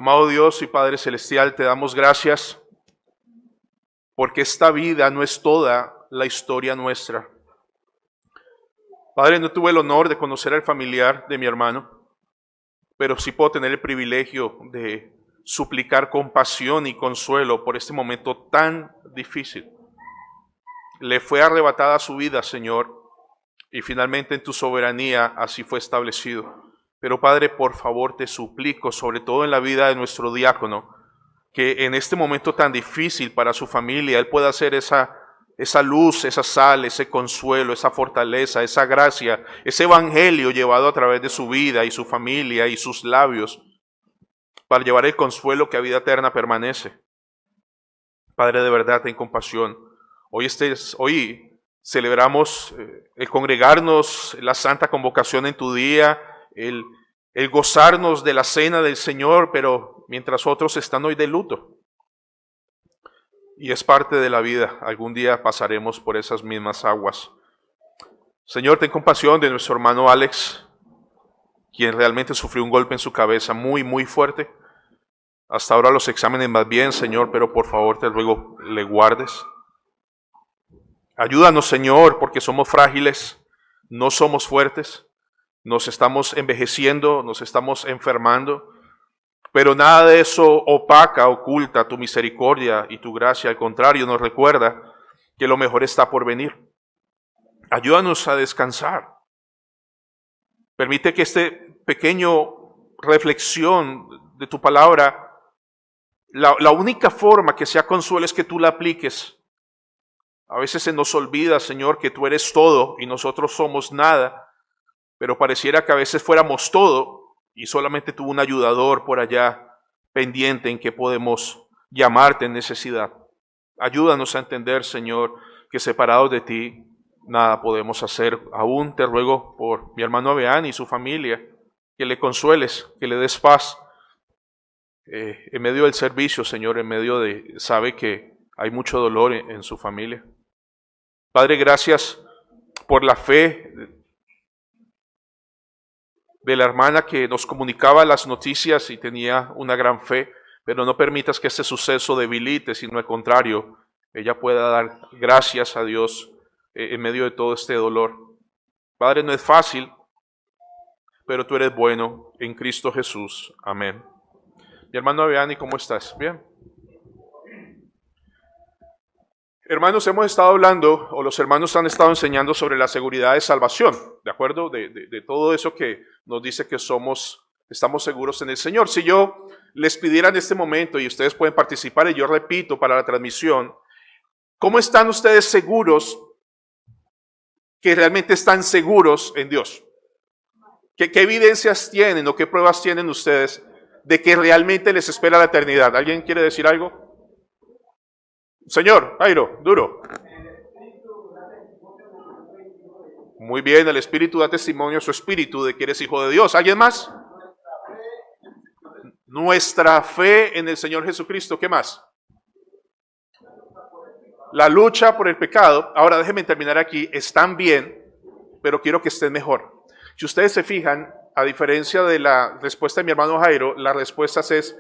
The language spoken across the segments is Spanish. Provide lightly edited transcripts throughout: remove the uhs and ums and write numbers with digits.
Amado Dios y Padre Celestial, te damos gracias porque esta vida no es toda la historia nuestra. Padre, no tuve el honor de conocer al familiar de mi hermano, pero sí puedo tener el privilegio de suplicar compasión y consuelo por este momento tan difícil. Le fue arrebatada su vida, Señor, y finalmente en tu soberanía así fue establecido. Pero Padre, por favor te suplico, sobre todo en la vida de nuestro diácono, que en este momento tan difícil para su familia, él pueda hacer esa luz, esa sal, ese consuelo, esa fortaleza, esa gracia, ese evangelio llevado a través de su vida y su familia y sus labios, para llevar el consuelo que a vida eterna permanece. Padre, de verdad, ten compasión. Hoy celebramos el congregarnos, la santa convocación en tu día, el gozarnos de la cena del Señor, pero mientras otros están hoy de luto. Y es parte de la vida. Algún día pasaremos por esas mismas aguas. Señor, ten compasión de nuestro hermano Alex, quien realmente sufrió un golpe en su cabeza muy, muy fuerte. Hasta ahora los exámenes más bien, Señor, pero por favor te ruego, le guardes. Ayúdanos, Señor, porque somos frágiles, no somos fuertes. Nos estamos envejeciendo, nos estamos enfermando, pero nada de eso opaca, oculta tu misericordia y tu gracia. Al contrario, nos recuerda que lo mejor está por venir. Ayúdanos a descansar. Permite que este pequeño reflexión de tu palabra, la única forma que sea consuelo es que tú la apliques. A veces se nos olvida, Señor, que tú eres todo y nosotros somos nada. Pero pareciera que a veces fuéramos todo y solamente tuvo un ayudador por allá pendiente en que podemos llamarte en necesidad. Ayúdanos a entender, Señor, que separados de ti nada podemos hacer. Aún te ruego por mi hermano Abeán y su familia, que le consueles, que le des paz en medio del servicio, Señor, en medio de, sabe que hay mucho dolor en su familia. Padre, gracias por la fe de la hermana que nos comunicaba las noticias y tenía una gran fe, pero no permitas que este suceso debilite, sino al contrario, ella pueda dar gracias a Dios en medio de todo este dolor. Padre, no es fácil, pero tú eres bueno en Cristo Jesús. Amén. Mi hermano Abeani, ¿cómo estás? ¿Bien? Hermanos, hemos estado hablando, o los hermanos han estado enseñando sobre la seguridad de salvación, ¿de acuerdo? De todo eso que nos dice que estamos seguros en el Señor. Si yo les pidiera en este momento, y ustedes pueden participar, y yo repito para la transmisión, ¿cómo están ustedes seguros que realmente están seguros en Dios? ¿Qué evidencias tienen o qué pruebas tienen ustedes de que realmente les espera la eternidad? ¿Alguien quiere decir algo? Señor, Jairo, duro. Muy bien, el Espíritu da testimonio a su espíritu de que eres hijo de Dios. ¿Alguien más? Nuestra fe en el Señor Jesucristo. ¿Qué más? La lucha por el pecado. Ahora déjenme terminar aquí. Están bien, pero quiero que estén mejor. Si ustedes se fijan, a diferencia de la respuesta de mi hermano Jairo, la respuesta es,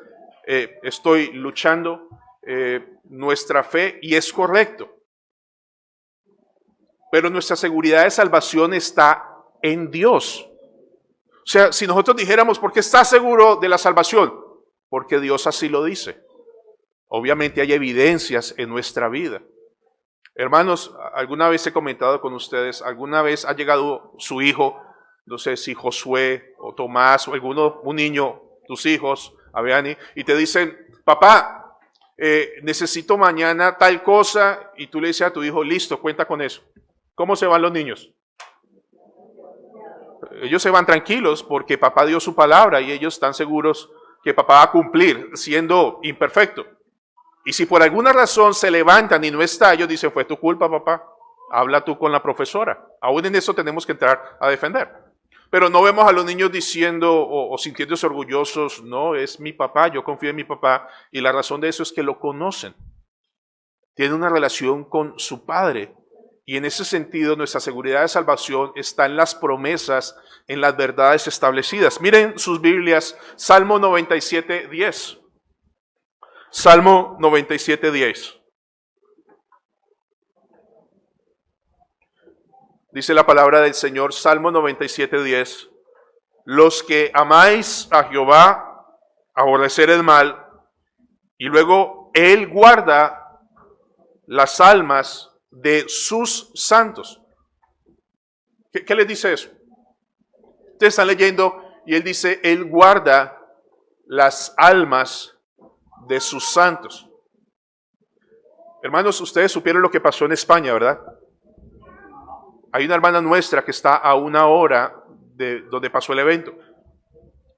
estoy luchando nuestra fe, y es correcto. Pero nuestra seguridad de salvación está en Dios. O sea, si nosotros dijéramos, ¿por qué estás seguro de la salvación? Porque Dios así lo dice. Obviamente hay evidencias en nuestra vida. Hermanos, alguna vez he comentado con ustedes, alguna vez ha llegado su hijo, no sé si Josué o Tomás o un niño, tus hijos, Abeani, y te dicen, papá, necesito mañana tal cosa, y tú le dices a tu hijo, listo, cuenta con eso. ¿Cómo se van los niños? Ellos se van tranquilos porque papá dio su palabra y ellos están seguros que papá va a cumplir, siendo imperfecto. Y si por alguna razón se levantan y no está, ellos dicen, fue tu culpa, papá, habla tú con la profesora. Aún en eso tenemos que entrar a defender. Pero no vemos a los niños diciendo o sintiéndose orgullosos, no, es mi papá, yo confío en mi papá, y la razón de eso es que lo conocen. Tienen una relación con su padre Y en ese sentido, nuestra seguridad de salvación está en las promesas, en las verdades establecidas. Miren sus Biblias, Salmo 97:10. Salmo 97:10. Dice la palabra del Señor, Salmo 97:10. Los que amáis a Jehová, aborrecer el mal, y luego Él guarda las almas de sus santos. ¿Qué les dice eso? Ustedes están leyendo y Él dice, Él guarda las almas de sus santos. Hermanos, ustedes supieron lo que pasó en España, ¿verdad? Hay una hermana nuestra que está a 1 hora de donde pasó el evento.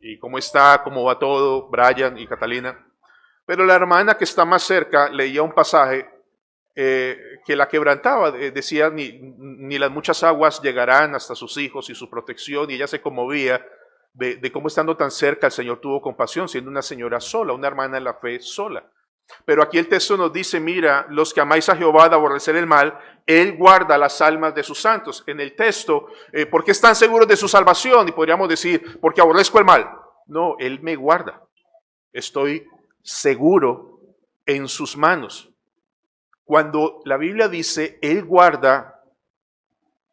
¿Y cómo está? ¿Cómo va todo? Brian y Catalina. Pero la hermana que está más cerca leía un pasaje que la quebrantaba. Decía, ni las muchas aguas llegarán hasta sus hijos y su protección. Y ella se conmovía de cómo estando tan cerca el Señor tuvo compasión, siendo una señora sola, una hermana en la fe sola. Pero aquí el texto nos dice, mira, los que amáis a Jehová de aborrecer el mal, Él guarda las almas de sus santos. En el texto, ¿por qué están seguros de su salvación? Y podríamos decir, porque aborrezco el mal. No, Él me guarda. Estoy seguro en sus manos. Cuando la Biblia dice, Él guarda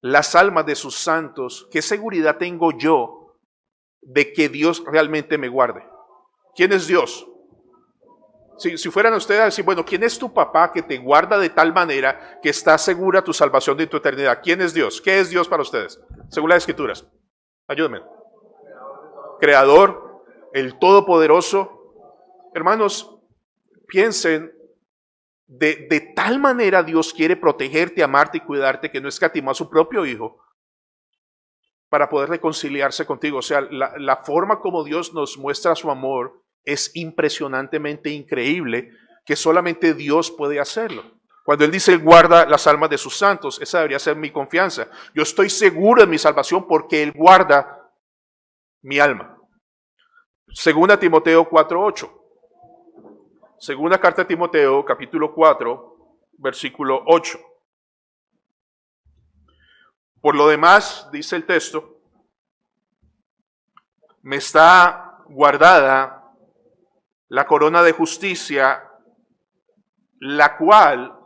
las almas de sus santos, ¿qué seguridad tengo yo de que Dios realmente me guarde? ¿Quién es Dios? Si fueran ustedes a decir, bueno, ¿quién es tu papá que te guarda de tal manera que está segura tu salvación de tu eternidad? ¿Quién es Dios? ¿Qué es Dios para ustedes? Según las Escrituras. Ayúdenme. Creador, el Todopoderoso. Hermanos, piensen, de tal manera Dios quiere protegerte, amarte y cuidarte que no escatimó a su propio Hijo para poder reconciliarse contigo. O sea, la forma como Dios nos muestra su amor es impresionantemente increíble, que solamente Dios puede hacerlo. Cuando Él dice, Él guarda las almas de sus santos, esa debería ser mi confianza. Yo estoy seguro de mi salvación porque Él guarda mi alma. Segunda Timoteo 4:8. Segunda carta de Timoteo, capítulo 4, versículo 8. Por lo demás, dice el texto, me está guardada la corona de justicia, la cual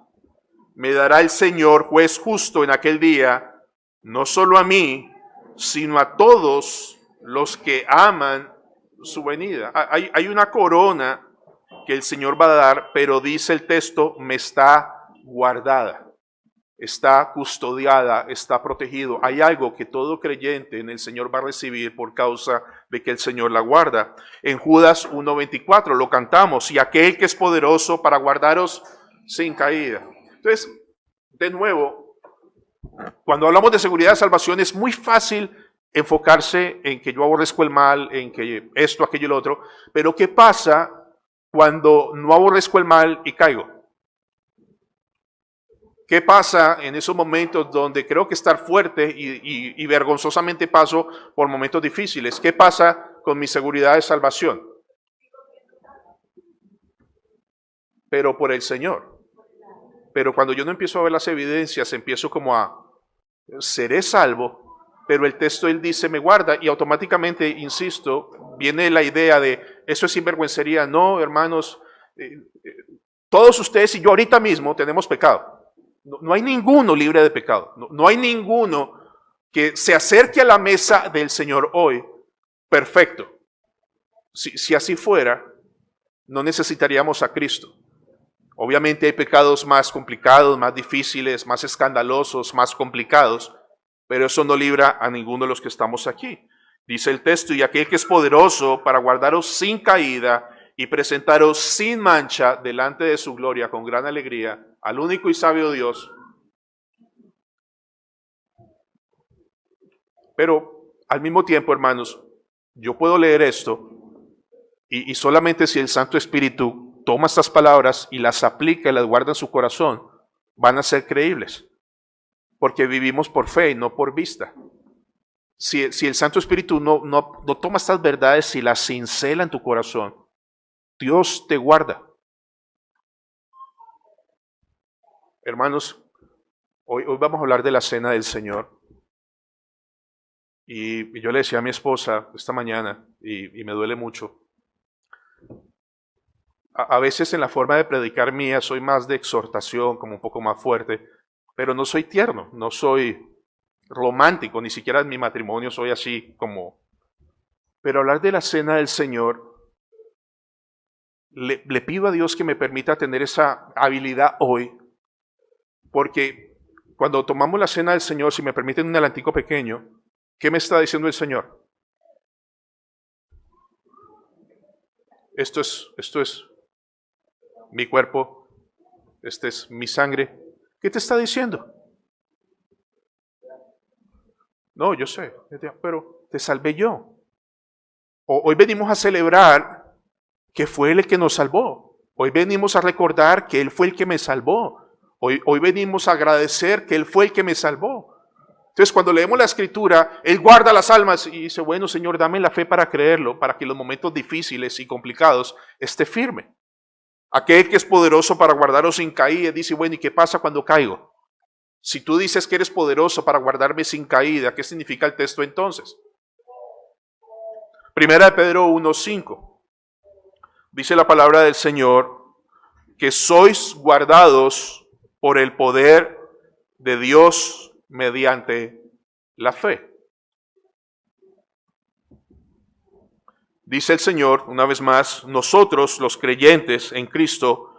me dará el Señor, juez justo en aquel día, no solo a mí, sino a todos los que aman su venida. Hay una corona que el Señor va a dar, pero dice el texto, me está guardada, está custodiada, está protegido. Hay algo que todo creyente en el Señor va a recibir por causa de que el Señor la guarda. En Judas 1:24 lo cantamos, y aquel que es poderoso para guardaros sin caída. Entonces, de nuevo, cuando hablamos de seguridad de salvación es muy fácil enfocarse en que yo aborrezco el mal, en que esto, aquello y lo otro, pero ¿qué pasa cuando no aborrezco el mal y caigo? ¿Qué pasa en esos momentos donde creo que estar fuerte y vergonzosamente paso por momentos difíciles? ¿Qué pasa con mi seguridad de salvación? Pero por el Señor. Pero cuando yo no empiezo a ver las evidencias, empiezo como a, seré salvo, pero el texto Él dice, me guarda, y automáticamente, insisto, viene la idea de, eso es sinvergüencería. No, hermanos, todos ustedes y yo ahorita mismo tenemos pecado. No hay ninguno libre de pecado. No hay ninguno que se acerque a la mesa del Señor hoy perfecto. Si así fuera, no necesitaríamos a Cristo. Obviamente hay pecados más complicados, más difíciles, más escandalosos, más complicados, pero eso no libra a ninguno de los que estamos aquí. Dice el texto, y aquel que es poderoso para guardaros sin caída y presentaros sin mancha delante de su gloria con gran alegría, al único y sabio Dios. Pero al mismo tiempo, hermanos, yo puedo leer esto y solamente si el Santo Espíritu toma estas palabras y las aplica y las guarda en su corazón, van a ser creíbles. Porque vivimos por fe y no por vista. Si el Santo Espíritu no toma estas verdades y las cincela en tu corazón, Dios te guarda. Hermanos, Hoy vamos a hablar de la cena del Señor. Y yo le decía a mi esposa esta mañana, y me duele mucho, a veces en la forma de predicar mía soy más de exhortación, como un poco más fuerte, pero no soy tierno, no soy romántico, ni siquiera en mi matrimonio soy así como... Pero hablar de la cena del Señor, le pido a Dios que me permita tener esa habilidad hoy, porque cuando tomamos la cena del Señor, si me permiten un adelantico pequeño, ¿qué me está diciendo el Señor? Esto es mi cuerpo, esta es mi sangre. ¿Qué te está diciendo? No, yo sé, pero te salvé yo. Hoy venimos a celebrar que fue Él el que nos salvó. Hoy venimos a recordar que Él fue el que me salvó. Hoy venimos a agradecer que Él fue el que me salvó. Entonces, cuando leemos la Escritura, Él guarda las almas y dice, bueno, Señor, dame la fe para creerlo, para que en los momentos difíciles y complicados esté firme. Aquel que es poderoso para guardaros sin caída, dice, bueno, ¿y qué pasa cuando caigo? Si tú dices que eres poderoso para guardarme sin caída, ¿qué significa el texto entonces? Primera de Pedro 1:5. Dice la palabra del Señor que sois guardados por el poder de Dios mediante la fe. Dice el Señor, una vez más, nosotros los creyentes en Cristo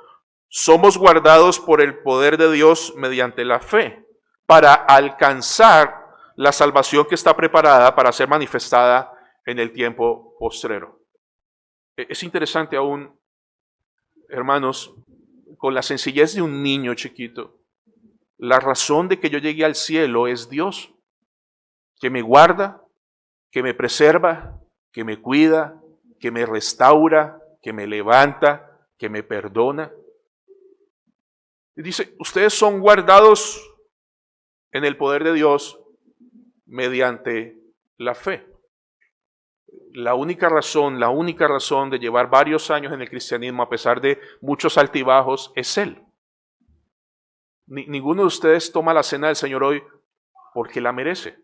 somos guardados por el poder de Dios mediante la fe para alcanzar la salvación que está preparada para ser manifestada en el tiempo postrero. Es interesante aún, hermanos, con la sencillez de un niño chiquito, la razón de que yo llegué al cielo es Dios, que me guarda, que me preserva, que me cuida, que me restaura, que me levanta, que me perdona. Y dice, ustedes son guardados en el poder de Dios mediante la fe. La única razón de llevar varios años en el cristianismo, a pesar de muchos altibajos, es Él. Ninguno de ustedes toma la cena del Señor hoy porque la merece,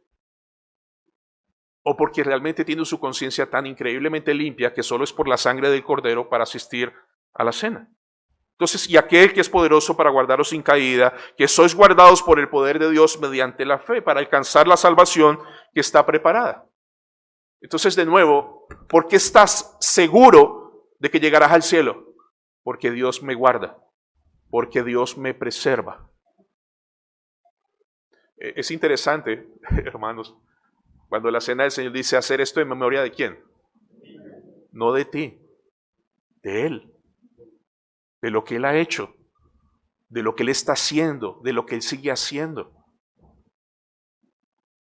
o porque realmente tiene su conciencia tan increíblemente limpia que solo es por la sangre del Cordero para asistir a la cena. Entonces, y aquel que es poderoso para guardaros sin caída, que sois guardados por el poder de Dios mediante la fe, para alcanzar la salvación que está preparada. Entonces, de nuevo, ¿por qué estás seguro de que llegarás al cielo? Porque Dios me guarda, porque Dios me preserva. Es interesante, hermanos, cuando la cena del Señor dice hacer esto en memoria de quién. No de ti, de Él, de lo que Él ha hecho, de lo que Él está haciendo, de lo que Él sigue haciendo.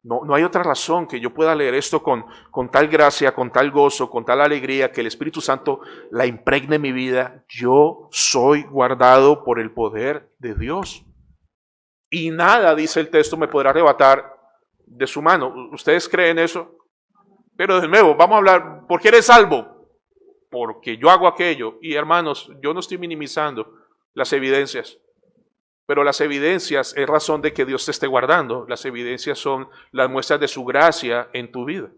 No hay otra razón que yo pueda leer esto con tal gracia, con tal gozo, con tal alegría, que el Espíritu Santo la impregne en mi vida. Yo soy guardado por el poder de Dios. Y nada, dice el texto, me podrá arrebatar de su mano. ¿Ustedes creen eso? Pero de nuevo, vamos a hablar, ¿por qué eres salvo? Porque yo hago aquello. Y hermanos, yo no estoy minimizando las evidencias. Pero las evidencias es razón de que Dios te esté guardando. Las evidencias son las muestras de su gracia en tu vida.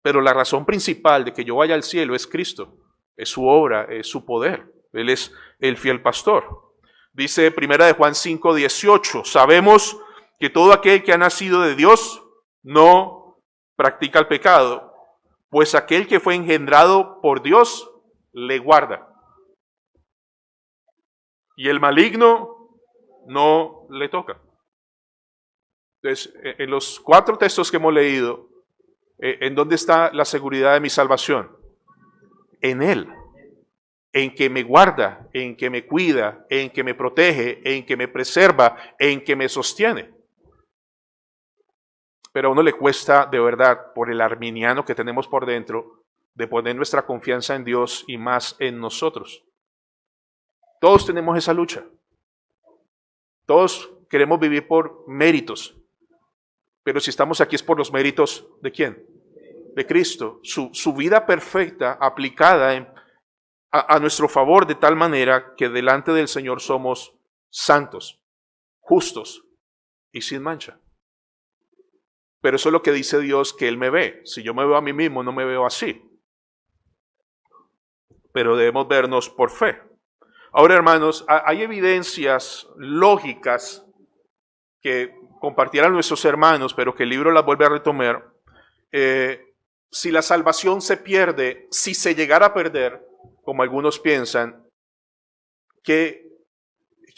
Pero la razón principal de que yo vaya al cielo es Cristo. Es su obra, es su poder. Él es el fiel pastor. Dice 1 de Juan 5:18. Sabemos que todo aquel que ha nacido de Dios no practica el pecado, pues aquel que fue engendrado por Dios le guarda. Y el maligno no le toca. Entonces, en los 4 textos que hemos leído, ¿en dónde está la seguridad de mi salvación? En Él, en que me guarda, en que me cuida, en que me protege, en que me preserva, en que me sostiene. Pero a uno le cuesta de verdad, por el arminiano que tenemos por dentro, de poner nuestra confianza en Dios y más en nosotros. Todos tenemos esa lucha. Todos queremos vivir por méritos, pero si estamos aquí es por los méritos ¿de quién? De Cristo. Su vida perfecta aplicada a nuestro favor de tal manera que delante del Señor somos santos, justos, y sin mancha. Pero eso es lo que dice Dios que Él me ve. Si yo me veo a mí mismo, no me veo así. Pero debemos vernos por fe. Ahora, hermanos, hay evidencias lógicas que compartieran nuestros hermanos, pero que el libro las vuelve a retomar. Si la salvación se pierde, si se llegara a perder, como algunos piensan, ¿qué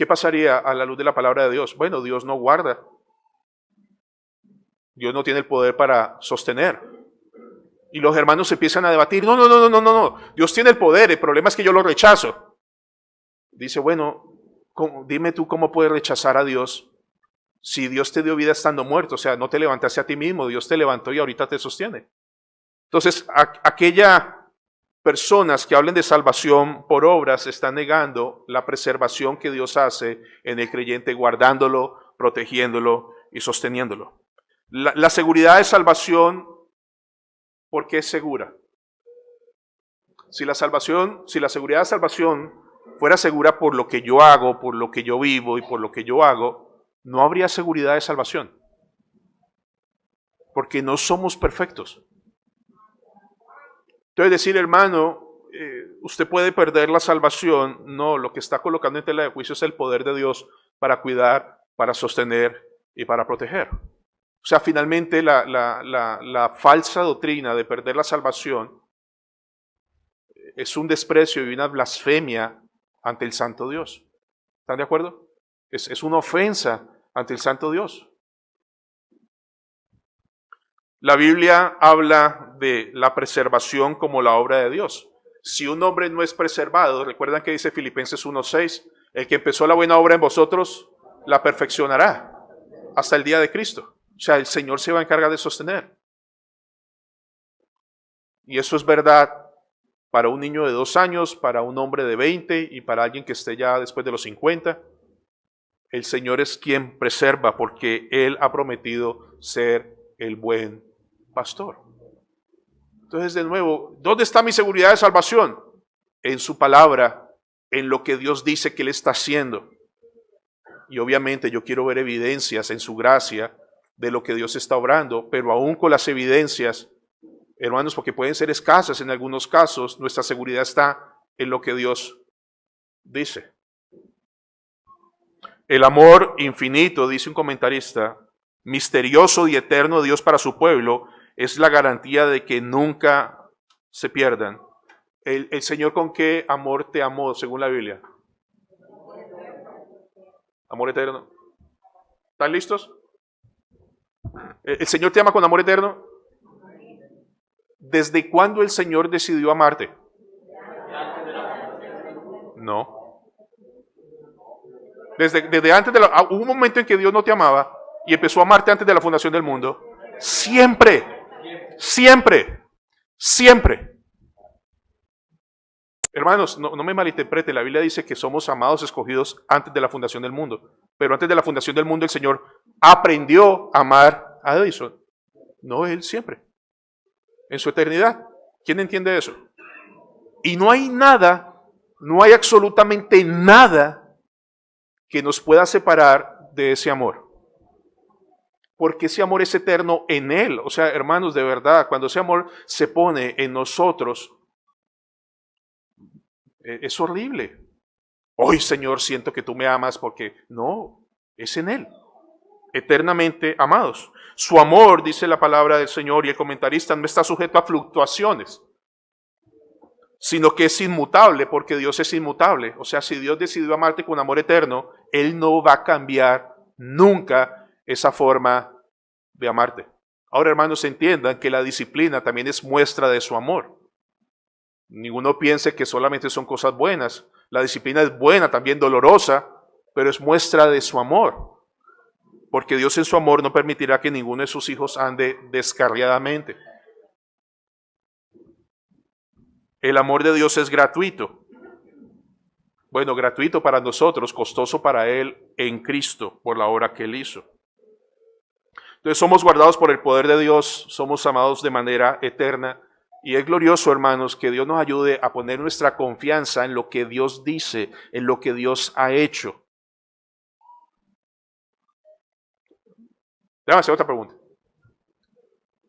pasaría a la luz de la palabra de Dios? Bueno, Dios no guarda. Dios no tiene el poder para sostener. Y los hermanos empiezan a debatir, no, Dios tiene el poder, el problema es que yo lo rechazo. Dice, bueno, dime tú cómo puedes rechazar a Dios si Dios te dio vida estando muerto. O sea, no te levantaste a ti mismo, Dios te levantó y ahorita te sostiene. Entonces, aquellas personas que hablen de salvación por obras están negando la preservación que Dios hace en el creyente, guardándolo, protegiéndolo y sosteniéndolo. La seguridad de salvación, ¿por qué es segura? Si la seguridad de salvación fuera segura por lo que yo hago, por lo que yo vivo y por lo que yo hago, no habría seguridad de salvación. Porque no somos perfectos. Entonces decir, hermano, usted puede perder la salvación. No, lo que está colocando en tela de juicio es el poder de Dios para cuidar, para sostener y para proteger. O sea, finalmente la falsa doctrina de perder la salvación es un desprecio y una blasfemia ante el santo Dios. ¿Están de acuerdo? Es una ofensa ante el santo Dios. La Biblia habla de la preservación como la obra de Dios. Si un hombre no es preservado, recuerdan que dice Filipenses 1:6, el que empezó la buena obra en vosotros, la perfeccionará hasta el día de Cristo. O sea, el Señor se va a encargar de sostener. Y eso es verdad para un niño de 2 años, para un hombre de 20 y para alguien que esté ya después de los 50. El Señor es quien preserva porque Él ha prometido ser el buen pastor. Entonces, de nuevo, ¿dónde está mi seguridad de salvación? En su palabra, en lo que Dios dice que Él está haciendo. Y obviamente yo quiero ver evidencias en su gracia de lo que Dios está obrando, pero aún con las evidencias, hermanos, porque pueden ser escasas en algunos casos, nuestra seguridad está en lo que Dios dice. El amor infinito, dice un comentarista, misterioso y eterno de Dios para su pueblo, es la garantía de que nunca se pierdan. ¿El Señor con qué amor te amó, según la Biblia? Amor eterno. ¿Están listos? ¿El Señor te ama con amor eterno? ¿Desde cuándo el Señor decidió amarte? No. Desde antes hubo un momento en que Dios no te amaba y empezó a amarte antes de la fundación del mundo. Siempre. Hermanos, no me malinterprete, la Biblia dice que somos amados, escogidos antes de la fundación del mundo. Pero antes de la fundación del mundo el Señor aprendió a amar a Edison. No, Él siempre. En su eternidad. ¿Quién entiende eso? Y no hay absolutamente nada que nos pueda separar de ese amor. Porque ese amor es eterno en Él. O sea, hermanos, de verdad, cuando ese amor se pone en nosotros, es horrible. Hoy, Señor, siento que tú me amas porque no, es en Él. Eternamente amados. Su amor, dice la palabra del Señor y el comentarista, no está sujeto a fluctuaciones, sino que es inmutable porque Dios es inmutable. O sea, si Dios decidió amarte con amor eterno, Él no va a cambiar nunca esa forma de amarte. Ahora, hermanos, entiendan que la disciplina también es muestra de su amor. Ninguno piense que solamente son cosas buenas. La disciplina es buena, también dolorosa, pero es muestra de su amor. Porque Dios en su amor no permitirá que ninguno de sus hijos ande descarriadamente. El amor de Dios es gratuito. Bueno, gratuito para nosotros, costoso para Él en Cristo, por la obra que Él hizo. Entonces somos guardados por el poder de Dios, somos amados de manera eterna. Y es glorioso, hermanos, que Dios nos ayude a poner nuestra confianza en lo que Dios dice, en lo que Dios ha hecho. Déjame hacer otra pregunta.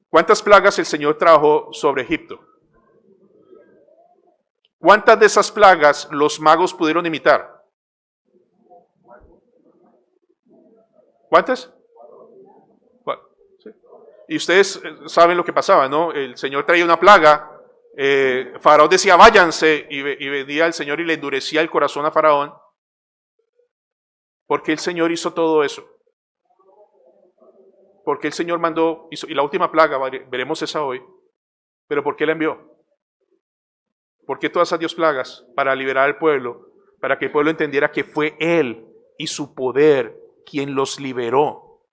¿Cuántas plagas el Señor trajo sobre Egipto? ¿Cuántas de esas plagas los magos pudieron imitar? ¿Cuántas? ¿Sí? Y ustedes saben lo que pasaba, ¿no? El Señor traía una plaga, Faraón decía váyanse y venía el Señor y le endurecía el corazón a Faraón. ¿Por qué el Señor hizo todo eso? Porque el Señor mandó, y la última plaga, veremos esa hoy, pero ¿por qué la envió? ¿Por qué todas esas 10 plagas? Para liberar al pueblo, para que el pueblo entendiera que fue Él y su poder quien los liberó.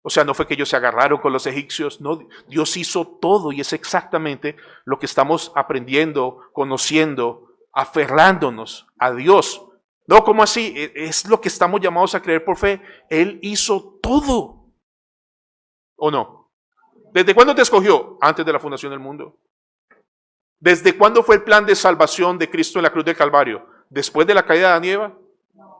O sea, no fue que ellos se agarraron con los egipcios, no, Dios hizo todo y es exactamente lo que estamos aprendiendo, conociendo, aferrándonos a Dios. No, ¿cómo así? Es lo que estamos llamados a creer por fe. Él hizo todo. ¿O no? ¿Desde cuándo te escogió? Antes de la fundación del mundo. ¿Desde cuándo fue el plan de salvación de Cristo en la cruz del Calvario? ¿Después de la caída de Adán y Eva?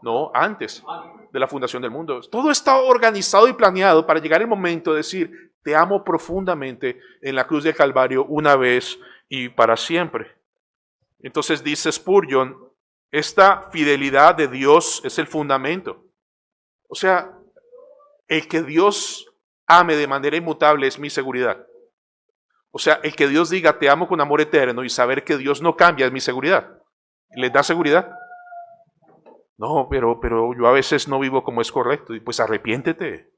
No, antes de la fundación del mundo. Todo está organizado y planeado para llegar el momento de decir, te amo profundamente en la cruz del Calvario una vez y para siempre. Entonces dice Spurgeon, esta fidelidad de Dios es el fundamento. O sea, el que Dios ame de manera inmutable es mi seguridad. O sea, el que Dios diga te amo con amor eterno y saber que Dios no cambia es mi seguridad. ¿Les da seguridad? No, pero yo a veces no vivo como es correcto. Y pues arrepiéntete.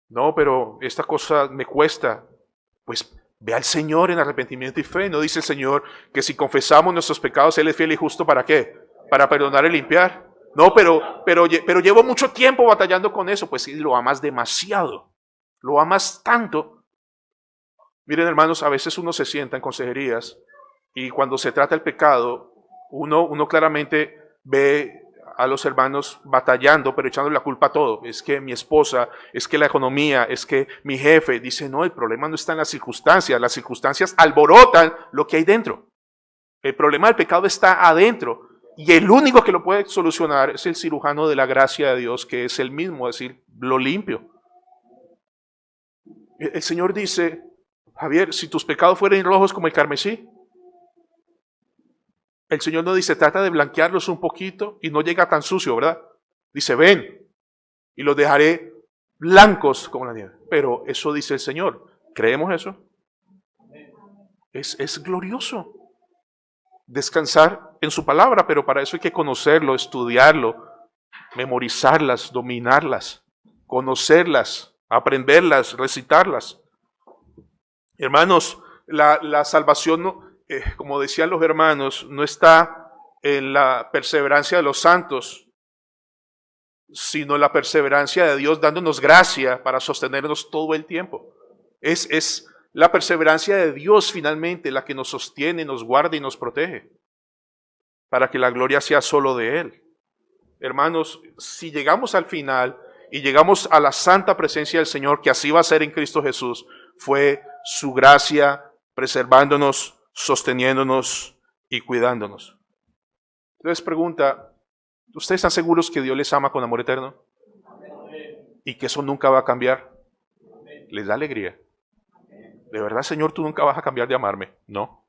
No, pero esta cosa me cuesta. Pues ve al Señor en arrepentimiento y fe. ¿No dice el Señor que si confesamos nuestros pecados, Él es fiel y justo para qué? Para perdonar y limpiar. No, pero llevo mucho tiempo batallando con eso. Pues sí, lo amas demasiado. Lo amas tanto. Miren, hermanos, a veces uno se sienta en consejerías y cuando se trata el pecado, uno claramente ve a los hermanos batallando, pero echándole la culpa a todo. Es que mi esposa, es que la economía, es que mi jefe. Dice, no, el problema no está en las circunstancias alborotan lo que hay dentro. El problema del pecado está adentro y el único que lo puede solucionar es el cirujano de la gracia de Dios, que es el mismo, es decir, lo limpio. El Señor dice, Javier, si tus pecados fueran rojos como el carmesí, el Señor no dice, trata de blanquearlos un poquito y no llega tan sucio, ¿verdad? Dice, ven y los dejaré blancos como la nieve. Pero eso dice el Señor. ¿Creemos eso? Es glorioso descansar en su palabra, pero para eso hay que conocerlo, estudiarlo, memorizarlas, dominarlas, conocerlas, aprenderlas, recitarlas. Hermanos, la salvación, como decían los hermanos, no está en la perseverancia de los santos, sino en la perseverancia de Dios dándonos gracia para sostenernos todo el tiempo. Es la perseverancia de Dios finalmente la que nos sostiene, nos guarda y nos protege, para que la gloria sea solo de Él. Hermanos, si llegamos al final y llegamos a la santa presencia del Señor, que así va a ser en Cristo Jesús, fue su gracia preservándonos, sosteniéndonos y cuidándonos. Entonces pregunta, ¿ustedes están seguros que Dios les ama con amor eterno? Y que eso nunca va a cambiar. ¿Les da alegría? ¿De verdad, Señor, tú nunca vas a cambiar de amarme? No.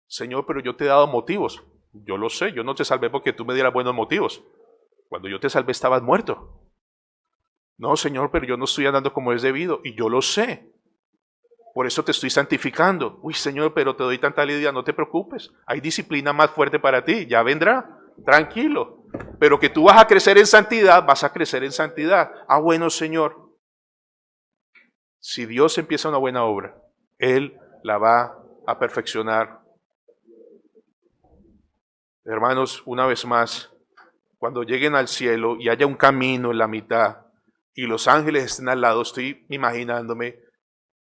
Señor, pero yo te he dado motivos. Yo lo sé, yo no te salvé porque tú me dieras buenos motivos. Cuando yo te salvé estabas muerto. No, Señor, pero yo no estoy andando como es debido. Y yo lo sé. Por eso te estoy santificando. Uy, Señor, pero te doy tanta lidia, no te preocupes. Hay disciplina más fuerte para ti, ya vendrá. Tranquilo. Pero que tú vas a crecer en santidad, vas a crecer en santidad. Ah, bueno, Señor. Si Dios empieza una buena obra, Él la va a perfeccionar. Hermanos, una vez más, cuando lleguen al cielo y haya un camino en la mitad y los ángeles estén al lado, estoy imaginándome,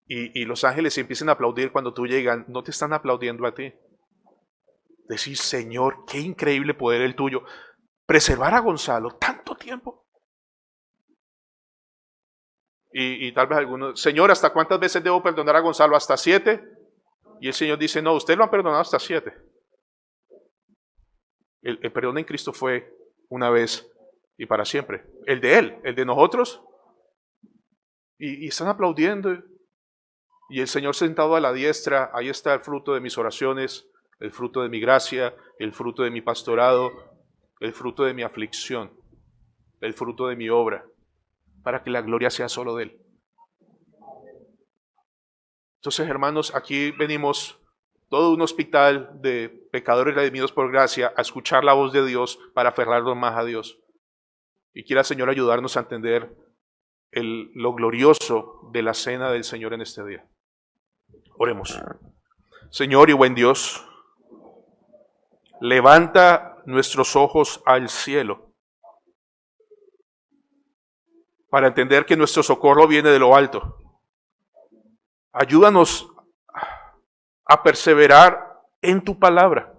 y los ángeles empiecen a aplaudir cuando tú llegan, no te están aplaudiendo a ti. Decís, Señor, qué increíble poder el tuyo. Preservar a Gonzalo tanto tiempo. Y tal vez algunos, Señor, ¿hasta cuántas veces debo perdonar a Gonzalo? ¿Hasta 7? Y el Señor dice, no, usted lo han perdonado hasta 7. El perdón en Cristo fue una vez y para siempre. El de Él, el de nosotros. Y están aplaudiendo. Y el Señor sentado a la diestra, ahí está el fruto de mis oraciones, el fruto de mi gracia, el fruto de mi pastorado, el fruto de mi aflicción, el fruto de mi obra, para que la gloria sea solo de Él. Entonces, hermanos, aquí venimos todo un hospital de pecadores redimidos por gracia a escuchar la voz de Dios para aferrarnos más a Dios. Y quiera el Señor ayudarnos a entender lo glorioso de la cena del Señor en este día. Oremos. Señor y buen Dios, levanta nuestros ojos al cielo para entender que nuestro socorro viene de lo alto. Ayúdanos a perseverar en tu palabra.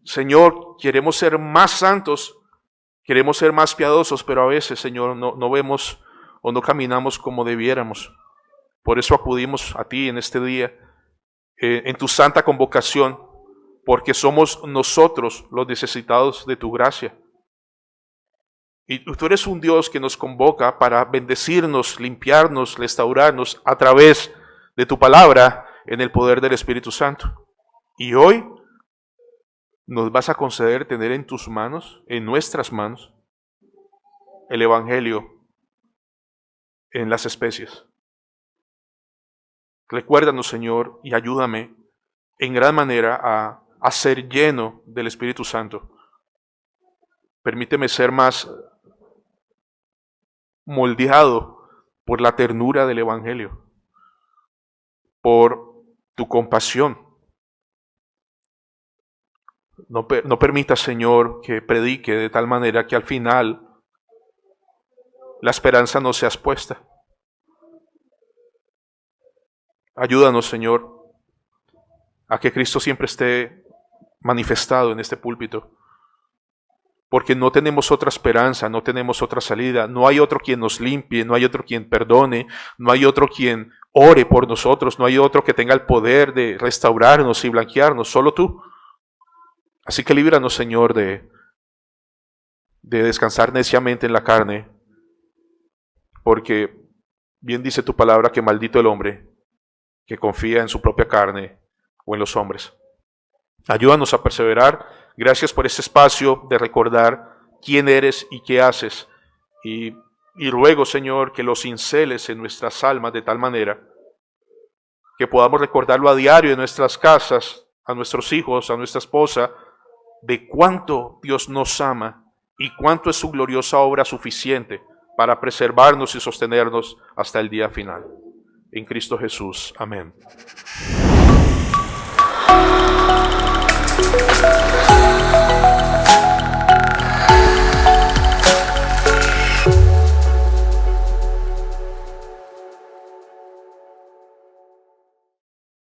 Señor, queremos ser más santos, queremos ser más piadosos, pero a veces, Señor, no vemos o no caminamos como debiéramos. Por eso acudimos a ti en este día, en tu santa convocación, porque somos nosotros los necesitados de tu gracia. Y tú eres un Dios que nos convoca para bendecirnos, limpiarnos, restaurarnos a través de tu palabra en el poder del Espíritu Santo. Y hoy nos vas a conceder tener en tus manos, en nuestras manos, el Evangelio en las especies. Recuérdanos, Señor, y ayúdame en gran manera a ser lleno del Espíritu Santo. Permíteme ser más moldeado por la ternura del Evangelio, por tu compasión. No permita, Señor, que predique de tal manera que al final la esperanza no sea expuesta. Ayúdanos, Señor, a que Cristo siempre esté manifestado en este púlpito, porque no tenemos otra esperanza, no tenemos otra salida, no hay otro quien nos limpie, no hay otro quien perdone, no hay otro quien ore por nosotros, no hay otro que tenga el poder de restaurarnos y blanquearnos, solo tú. Así que líbranos, Señor, de descansar neciamente en la carne, porque bien dice tu palabra que maldito el hombre que confía en su propia carne o en los hombres. Ayúdanos a perseverar. Gracias por este espacio de recordar quién eres y qué haces. Y ruego, Señor, que lo cinceles en nuestras almas de tal manera que podamos recordarlo a diario en nuestras casas, a nuestros hijos, a nuestra esposa, de cuánto Dios nos ama y cuánto es su gloriosa obra suficiente para preservarnos y sostenernos hasta el día final. En Cristo Jesús. Amén.